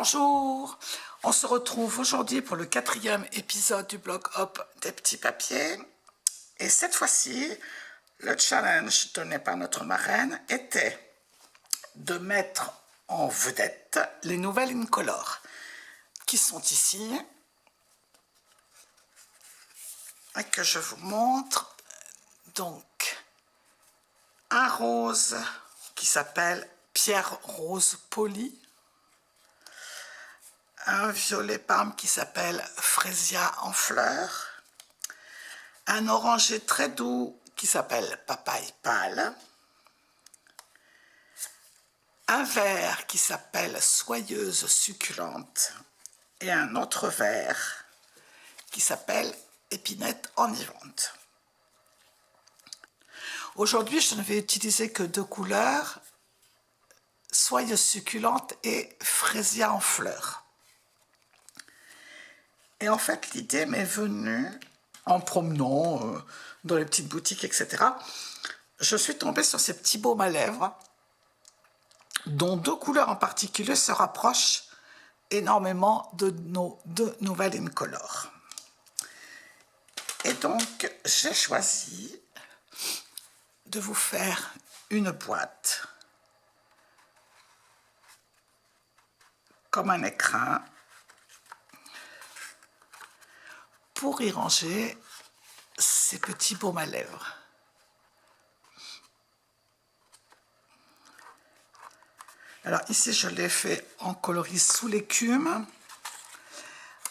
Bonjour, on se retrouve aujourd'hui pour le 4e épisode du blog Hop des petits papiers. Et cette fois-ci, le challenge donné par notre marraine était de mettre en vedette les nouvelles incolores qui sont ici et que je vous montre. Donc, un rose qui s'appelle Pierre Rose Poli, un violet parme qui s'appelle Frésia en fleurs, un orangé très doux qui s'appelle Papaye pâle, un vert qui s'appelle Soyeuse succulente et un autre vert qui s'appelle Épinette enivrante. Aujourd'hui, je ne vais utiliser que deux couleurs, Soyeuse succulente et Frésia en fleurs. Et en fait, l'idée m'est venue en promenant dans les petites boutiques, etc. Je suis tombée sur ces petits baumes à lèvres, dont deux couleurs en particulier se rapprochent énormément de nos deux nouvelles incolores. Et donc, j'ai choisi de vous faire une boîte comme un écrin pour y ranger ces petits baumes à lèvres. Alors ici, je l'ai fait en coloris sous l'écume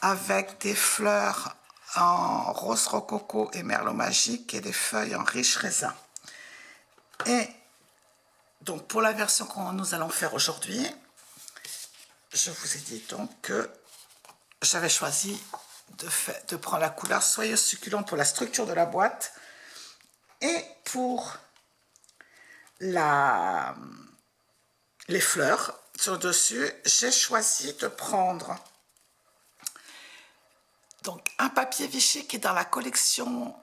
avec des fleurs en rose rococo et merlot magique et des feuilles en riche raisin. Et donc pour la version que nous allons faire aujourd'hui, je vous ai dit donc que j'avais choisi de prendre la couleur Soyeuse succulente pour la structure de la boîte, et pour les fleurs sur le dessus, j'ai choisi de prendre donc un papier Vichy qui est dans la collection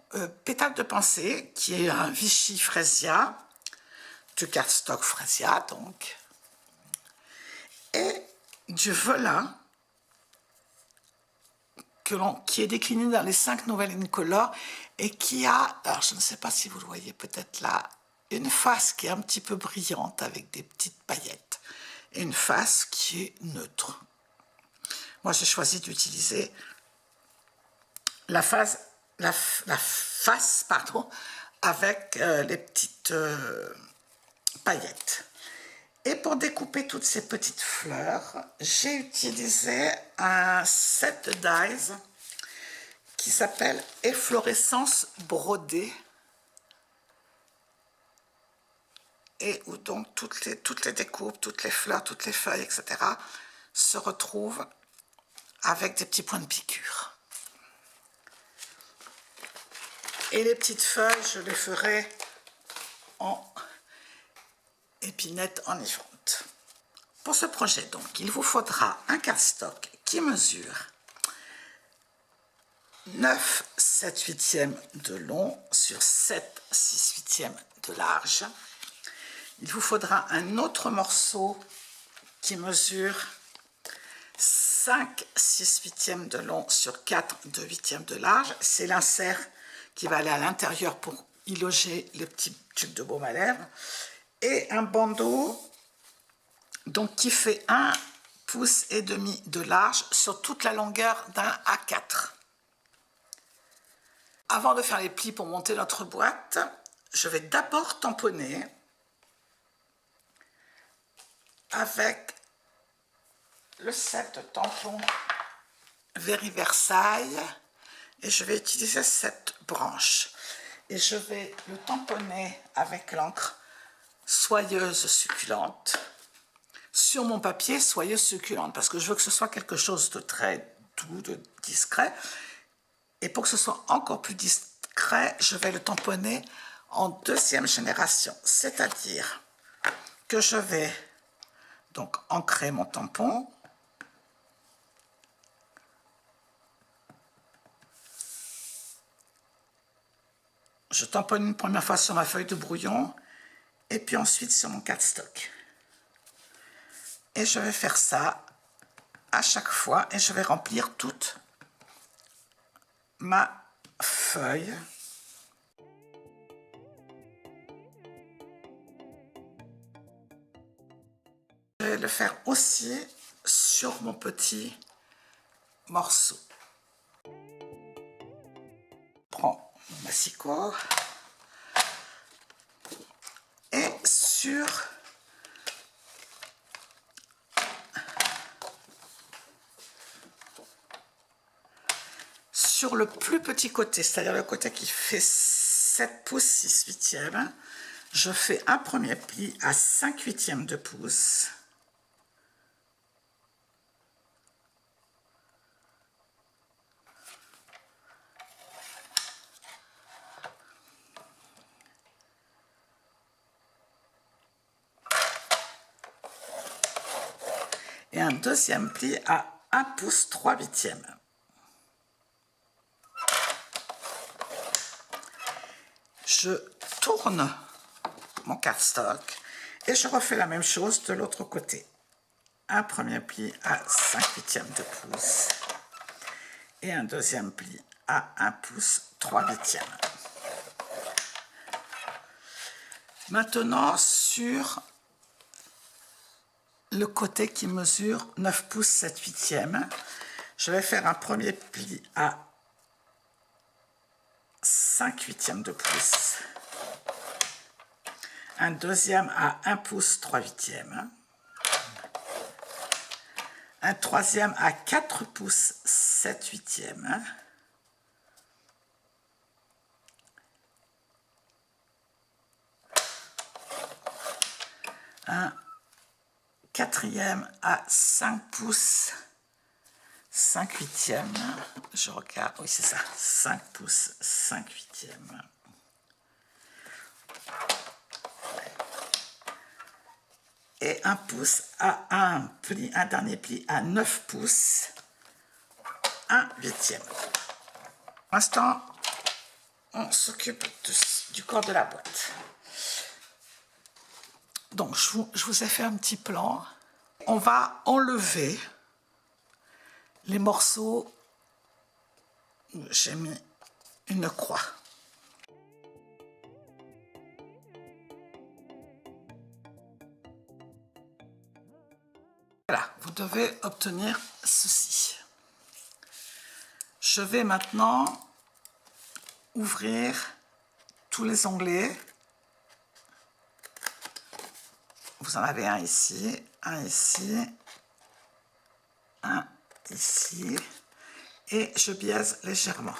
Pétales de pensée, qui est un Vichy Frésia, du cardstock Frésia donc, et du velin qui est décliné dans les 5 nouvelles incolores et qui a, alors je ne sais pas si vous le voyez peut-être là, une face qui est un petit peu brillante avec des petites paillettes et une face qui est neutre. Moi j'ai choisi d'utiliser la face avec les petites paillettes. Et pour découper toutes ces petites fleurs, j'ai utilisé un set dies qui s'appelle Efflorescence brodée, et où donc toutes les découpes, toutes les fleurs, toutes les feuilles, etc. se retrouvent avec des petits points de piqûre. Et les petites feuilles, je les ferai en épinette enivrante. Pour ce projet, donc, il vous faudra un cardstock qui mesure 9/7/8 de long sur 7/6/8 de large. Il vous faudra un autre morceau qui mesure 5/6/8 de long sur 4/8 de large. C'est l'insert qui va aller à l'intérieur pour y loger les petits tubes de baume à lèvres. Et un bandeau donc, qui fait 1,5 pouce de large sur toute la longueur d'un A4. Avant de faire les plis pour monter notre boîte, je vais d'abord tamponner avec le set de tampons Very Versailles, et je vais utiliser cette branche. Et je vais le tamponner avec l'encre Soyeuse succulente sur mon papier Soyeuse succulente, parce que je veux que ce soit quelque chose de très doux, de discret. Et pour que ce soit encore plus discret, je vais le tamponner en 2e génération, c'est-à-dire que je vais donc ancrer mon tampon, je tamponne une première fois sur ma feuille de brouillon et puis ensuite sur mon cardstock. Et je vais faire ça à chaque fois et je vais remplir toute ma feuille. Je vais le faire aussi sur mon petit morceau. Je prends mon massicot et sur le plus petit côté, c'est-à-dire le côté qui fait 7 pouces 6 huitièmes, je fais un premier pli à 5 huitièmes de pouce. Et un deuxième pli à 1 pouce 3 huitièmes. Je tourne mon cardstock et je refais la même chose de l'autre côté. Un premier pli à 5 huitièmes de pouce et un deuxième pli à 1 pouce 3 huitièmes. Maintenant, sur le côté qui mesure 9 pouces 7 huitièmes, je vais faire un premier pli à 5 huitièmes de pouce, un deuxième à 1 pouce 3 huitièmes, un troisième à 4 pouces 7 huitièmes, un quatrième à 5 pouces 5 huitièmes, je regarde, oui c'est ça, 5 pouces 5 huitièmes. Et un pouce à un dernier pli à 9 pouces 1 huitième. Pour l'instant, on s'occupe du corps de la boîte. Donc, je vous ai fait un petit plan. On va enlever les morceaux où j'ai mis une croix. Voilà, vous devez obtenir ceci. Je vais maintenant ouvrir tous les onglets. Vous en avez un ici, un ici, un ici, et je biaise légèrement.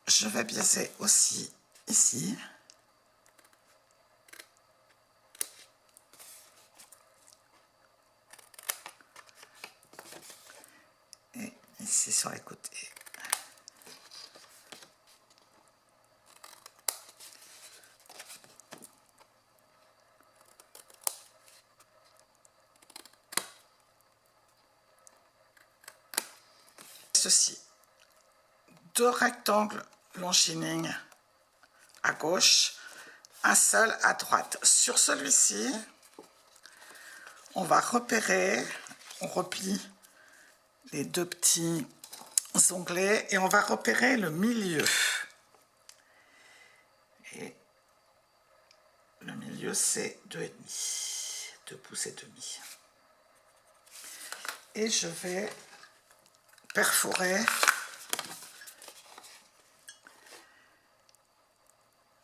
Je vais biaiser aussi ici. Et ici sur les côtés. Ceci. 2 rectangles longilignes à gauche, un seul à droite. Sur celui-ci, on va repérer, on replie les 2 petits onglets et on va repérer le milieu. Et le milieu, c'est 2,5, 2 pouces et demi. Et je vais perforer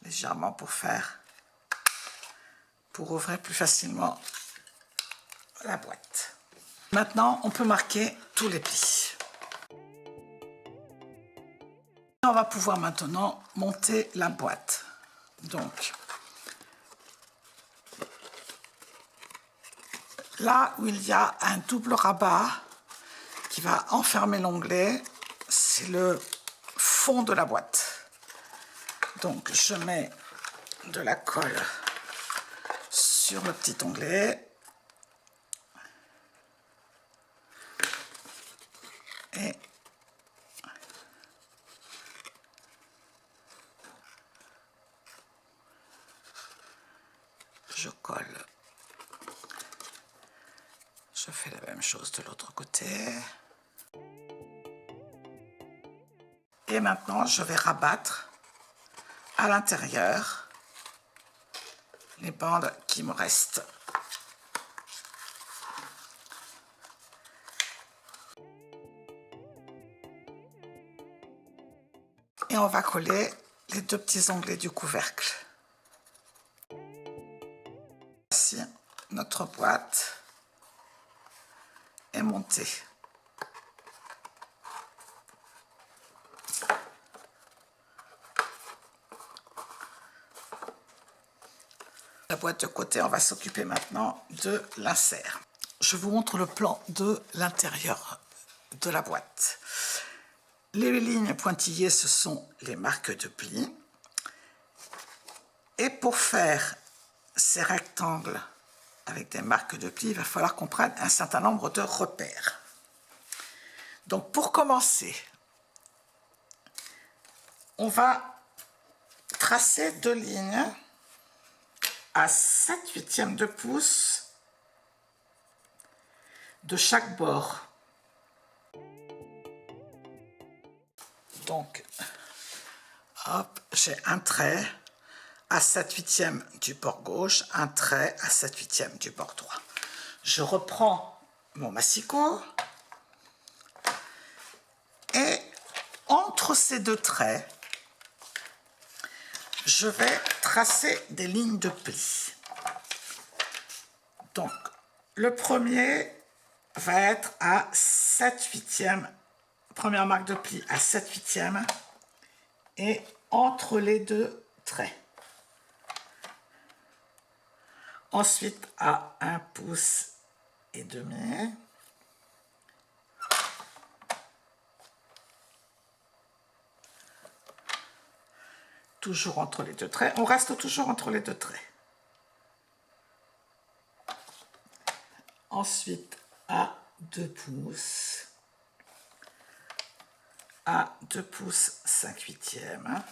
légèrement pour ouvrir plus facilement la boîte. Maintenant, on peut marquer tous les plis. On va pouvoir maintenant monter la boîte. Donc, là où il y a un double rabat qui va enfermer l'onglet, c'est le fond de la boîte. Donc, je mets de la colle sur le petit onglet. Et je colle Je fais la même chose de l'autre côté. Et maintenant, je vais rabattre à l'intérieur les bandes qui me restent. Et on va coller les deux petits onglets du couvercle. Voici notre boîte est montée. La boîte de côté, on va s'occuper maintenant de l'insert. Je vous montre le plan de l'intérieur de la boîte. Les lignes pointillées, ce sont les marques de pli. Et pour faire ces rectangles avec des marques de pli, il va falloir qu'on prenne un certain nombre de repères. Donc pour commencer, on va tracer deux lignes à 7/8 de pouce de chaque bord. Donc, hop, j'ai un trait à 7/8 du bord gauche, un trait à 7/8 du bord droit. Je reprends mon massicot et entre ces deux traits, je vais tracer des lignes de pli. Donc, le premier va être à 7/8, première marque de pli à 7/8 et entre les deux traits. Ensuite, à 1,5 pouce. Toujours entre les deux traits. On reste toujours entre les deux traits. Ensuite, à 2 pouces. À 2 pouces 5/8.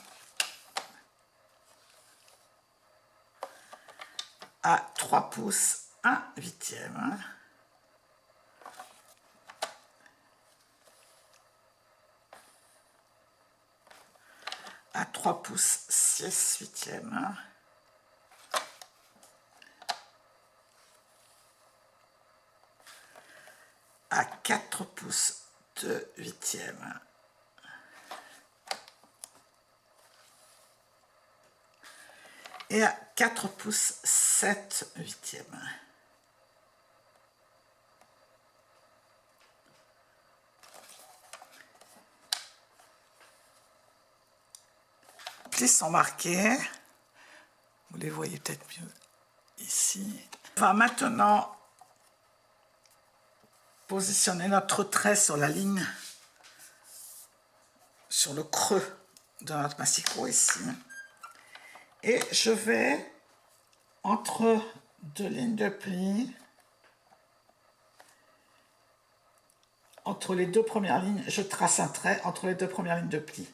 À 3 pouces 1/8. À 3 pouces 6/8. À 4 pouces 2/8. Et à 4 pouces 7/8. Les plis sont marqués. Vous les voyez peut-être mieux ici. On va maintenant positionner notre trait sur la ligne, sur le creux de notre massicot ici. Et je vais, entre deux lignes de pli, entre les deux premières lignes, je trace un trait entre les deux premières lignes de pli.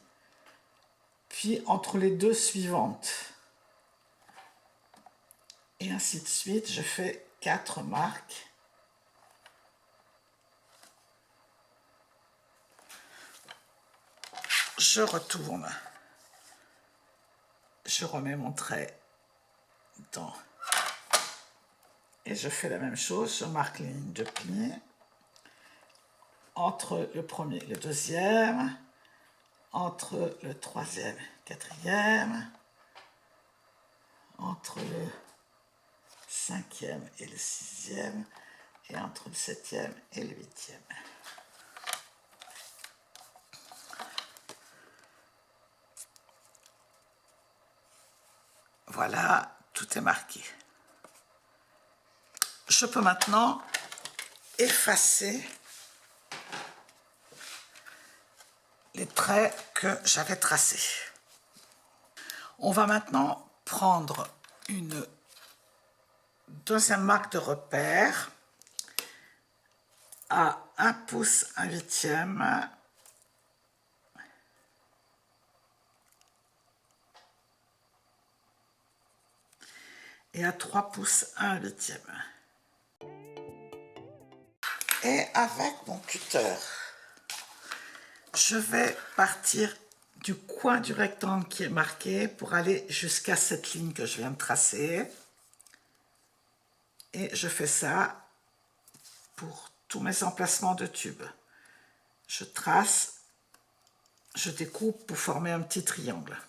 Puis entre les deux suivantes. Et ainsi de suite, je fais 4 marques. Je retourne. Je remets mon trait dans. Et je fais la même chose, je marque les lignes de pli. Entre le premier et le deuxième. Entre le troisième et le quatrième. Entre le cinquième et le sixième. Et entre le septième et le huitième. Voilà, tout est marqué. Je peux maintenant effacer les traits que j'avais tracés. On va maintenant prendre une deuxième marque de repère à 1 pouce 1/8 et à 3 pouces 1/8. Et avec mon cutter, je vais partir du coin du rectangle qui est marqué pour aller jusqu'à cette ligne que je viens de tracer. Et je fais ça pour tous mes emplacements de tubes. Je trace, je découpe pour former un petit triangle.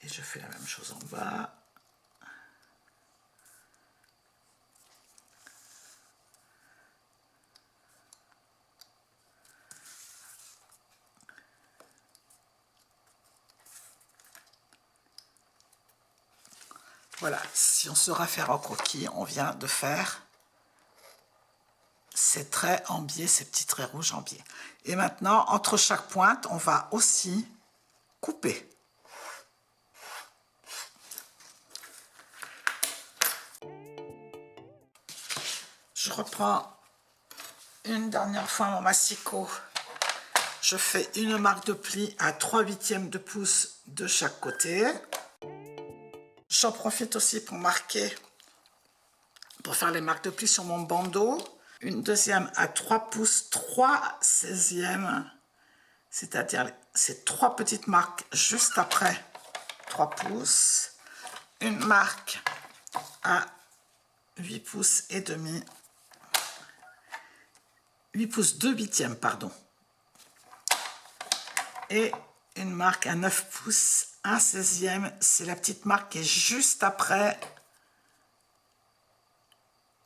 Et je fais la même chose en bas. Voilà, si on se réfère au croquis, on vient de faire ces traits en biais, ces petits traits rouges en biais. Et maintenant, entre chaque pointe, on va aussi couper. Je reprends une dernière fois mon massicot. Je fais une marque de pli à 3/8 de pouce de chaque côté. J'en profite aussi pour marquer, pour faire les marques de pli sur mon bandeau. Une deuxième à 3 pouces, 3/16, c'est-à-dire ces 3 petites marques juste après 3 pouces. Une marque à 8 pouces et demi. 8 pouces 2/8, pardon. Et une marque à 9 pouces, 1/16, c'est la petite marque qui est juste après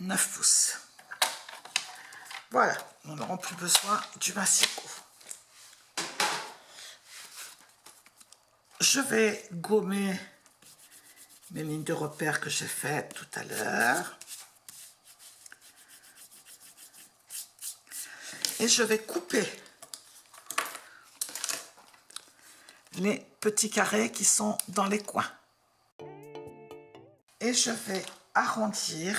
9 pouces. Voilà, nous n'aurons plus besoin du massicot. Je vais gommer mes lignes de repère que j'ai faites tout à l'heure. Et je vais couper les petits carrés qui sont dans les coins. Et je vais arrondir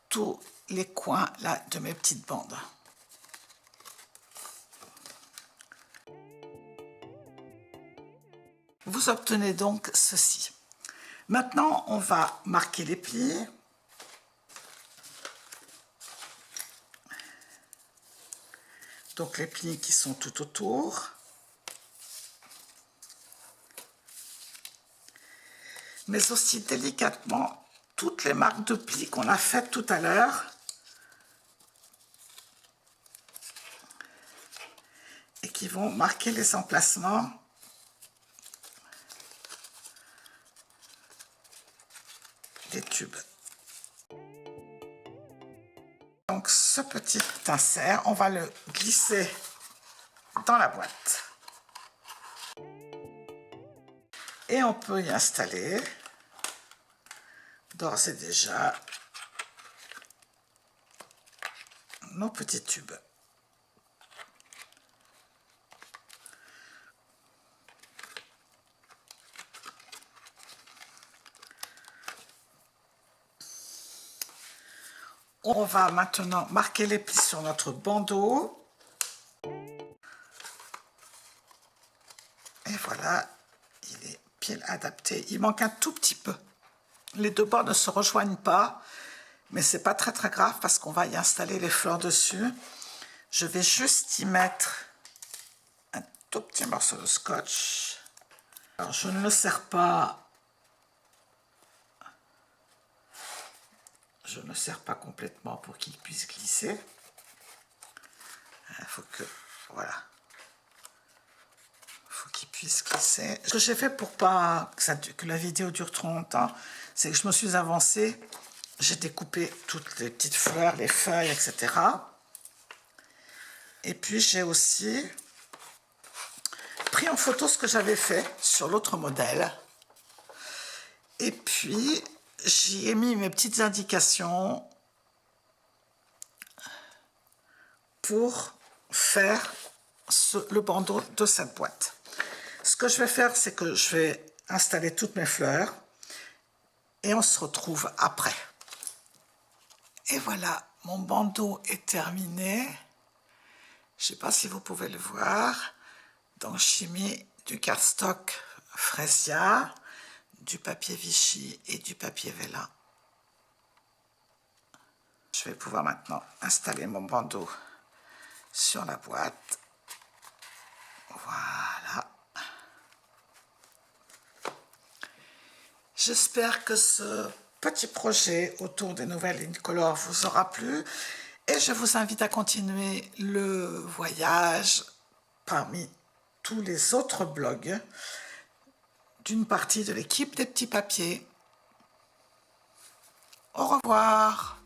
tous les coins là de mes petites bandes. Vous obtenez donc ceci. Maintenant, on va marquer les plis. Donc les plis qui sont tout autour. Mais aussi délicatement toutes les marques de plis qu'on a faites tout à l'heure. Et qui vont marquer les emplacements des tubes. Donc ce petit insert, on va le glisser dans la boîte. Et on peut y installer d'ores et déjà nos petits tubes. On va maintenant marquer les plis sur notre bandeau. Et voilà, il est pile adapté. Il manque un tout petit peu. Les deux bords ne se rejoignent pas, mais c'est pas très grave parce qu'on va y installer les fleurs dessus. Je vais juste y mettre un tout petit morceau de scotch. Alors je ne le serre pas. Je ne serre pas complètement pour qu'il puisse glisser. Il faut que, voilà, il faut qu'il puisse glisser. Ce que j'ai fait pour pas que la vidéo dure trop longtemps, c'est que je me suis avancée. J'ai découpé toutes les petites fleurs, les feuilles, etc. Et puis j'ai aussi pris en photo ce que j'avais fait sur l'autre modèle. Et puis j'y ai mis mes petites indications pour faire le bandeau de cette boîte. Ce que je vais faire, c'est que je vais installer toutes mes fleurs et on se retrouve après. Et voilà, mon bandeau est terminé. Je ne sais pas si vous pouvez le voir. Donc j'ai mis du cardstock Fresia. du papier Vichy et du papier Vélin. Je vais pouvoir maintenant installer mon bandeau sur la boîte. Voilà. J'espère que ce petit projet autour des nouvelles Incolor vous aura plu et je vous invite à continuer le voyage parmi tous les autres blogs d'une partie de l'équipe des petits papiers. Au revoir.